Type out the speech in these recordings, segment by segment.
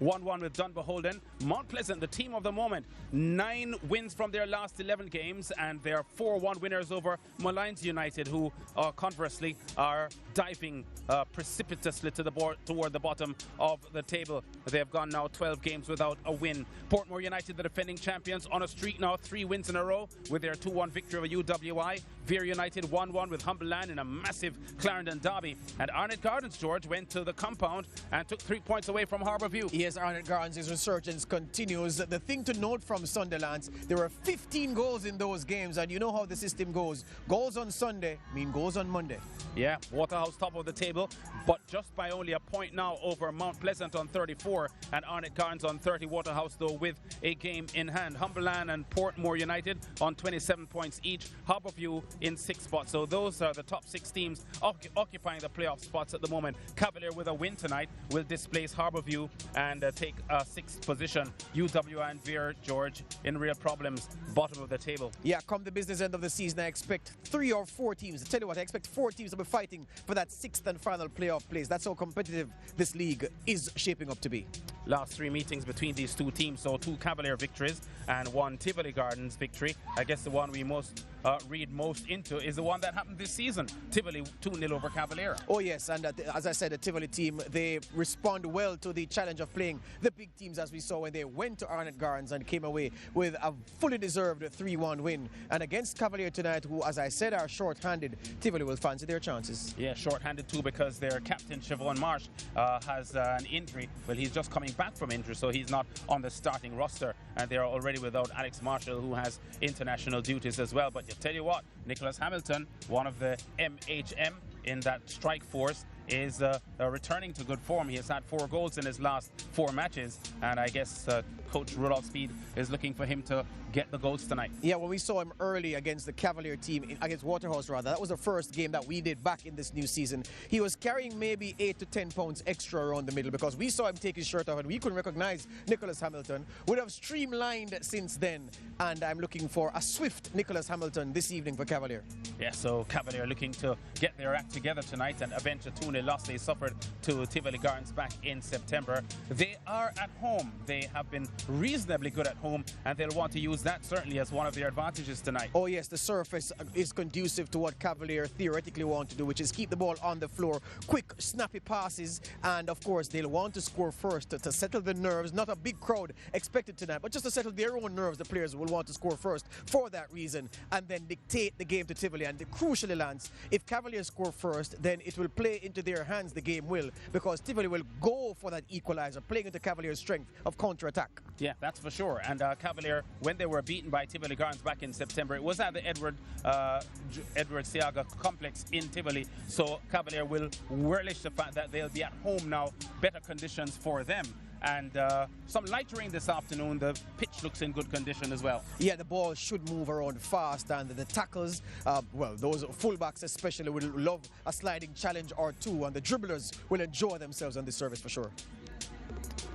1-1 with Dunbeholden. Mount Pleasant, the team of the moment, 9 wins from their last 11 games, and they're 4-1 winners over Malines United, who conversely are diving precipitously to toward the bottom of the table. They have gone now 12 games without a win. Portmore United, the defending champions, on a streak now, 3 wins in a row with their 2-1 victory over UWI. Veer United 1-1 with Humberland in a massive Clarendon derby. And Arnott Gardens, George, went to the compound and took 3 points away from Harbourview. Yes, Arnott Gardens' resurgence continues. The thing to note from Sunderland, there were 15 goals in those games, and you know how the system goes. Goals on Sunday mean goals on Monday. Yeah, Waterhouse top of the table, but just by only a point now over Mount Pleasant on 34 and Arnott Gardens on 30. Waterhouse, though, with a game in hand. Humberland and Portmore United on 27 points each. Harbourview in 6 spots. So those are the top 6 teams occupying the playoff spots at the moment. Cavalier, with a win tonight, will displace Harbourview and take a 6th position. UWI and Veer, George, in real problems, bottom of the table. Yeah, come the business end of the season, I expect 3 or 4 teams. I tell you what, I expect 4 teams to be fighting for that 6th and final playoff place. That's how competitive this league is shaping up to be. Last 3 meetings between these 2 teams, so 2 Cavalier victories and 1 Tivoli Gardens victory. I guess the one we read most into is the one that happened this season. Tivoli 2-0 over Cavalier. Oh yes, and as I said, the Tivoli team, they respond well to the challenge of playing the big teams, as we saw when they went to Arnott Gardens and came away with a fully deserved 3-1 win. And against Cavalier tonight, who, as I said, are short-handed, Tivoli will fancy their chances. Yeah, short-handed too, because their captain, Siobhan Marsh, has an injury. Well, he's just coming back from injury, so he's not on the starting roster. And they're already without Alex Marshall, who has international duties as well. But you tell you what, Nicholas Hamilton, one of the MHM in that strike force, is returning to good form. He has had 4 goals in his last 4 matches, and I guess Coach Rudolph Speed is looking for him to get the goals tonight. Yeah, when we saw him early against the Cavalier team, against Waterhouse rather, that was the first game that we did back in this new season. He was carrying maybe 8 to 10 pounds extra around the middle, because we saw him take his shirt off and we couldn't recognize Nicholas Hamilton. Would have streamlined since then, and I'm looking for a swift Nicholas Hamilton this evening for Cavalier. Yeah, so Cavalier looking to get their act together tonight and avenge a 2-0 loss they suffered to Tivoli Gardens back in September. They are at home. They have been reasonably good at home, and they'll want to use that certainly as one of their advantages tonight. Oh yes, the surface is conducive to what Cavalier theoretically want to do, which is keep the ball on the floor, quick, snappy passes, and of course they'll want to score first to settle the nerves. Not a big crowd expected tonight, but just to settle their own nerves, the players will want to score first for that reason, and then dictate the game to Tivoli. And crucially, Lance, if Cavalier score first, then it will play into their hands, the game will, because Tivoli will go for that equalizer, playing into Cavalier's strength of counter-attack. Yeah, that's for sure. And Cavalier, when they were beaten by Tivoli Gardens back in September, it was at the Edward Seaga complex in Tivoli. So Cavalier will relish the fact that they'll be at home now, better conditions for them. And some light rain this afternoon. The pitch looks in good condition as well. Yeah, the ball should move around fast, and the tackles, well, those fullbacks especially will love a sliding challenge or 2, and the dribblers will enjoy themselves on this service for sure.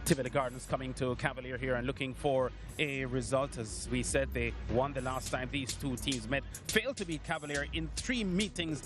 Tivoli Gardens coming to Cavalier here and looking for a result. As we said, they won the last time these 2 teams met. Failed to beat Cavalier in 3 meetings